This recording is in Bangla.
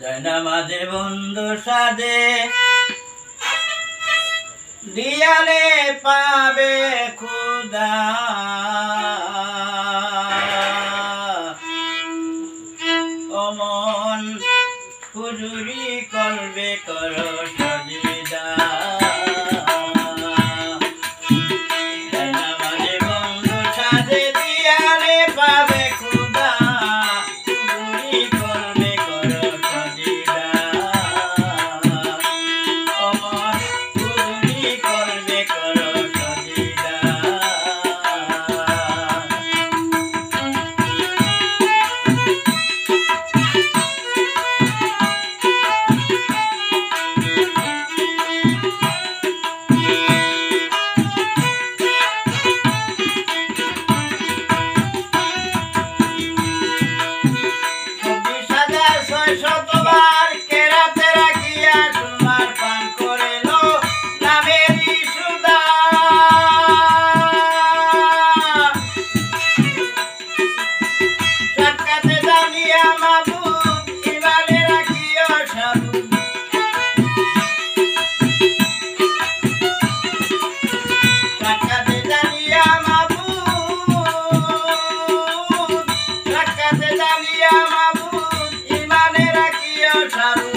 জয়নামাজে বন্ধু সাজে দিয়ালে পাবে খুদা অমন হুজুরি করবে কর সজিদা জয়নামাজে বন্ধু সাজে দিয়ালে পাবে খুদা হুজুরি করবে কর সজিদা অমন হুজুরি করবে কর সজিদা শতবার কেরাতে রাখিয়া তোমার পান করে লো নামেরই সুদা সাক্ষাতে জানিয়া মাবুদ ইমানে রাখিও সাবু সাক্ষাতে জানিয়া মাবুদ সাক্ষাতে জানিয়া মাবুদ ইমানে রাখিও সাবু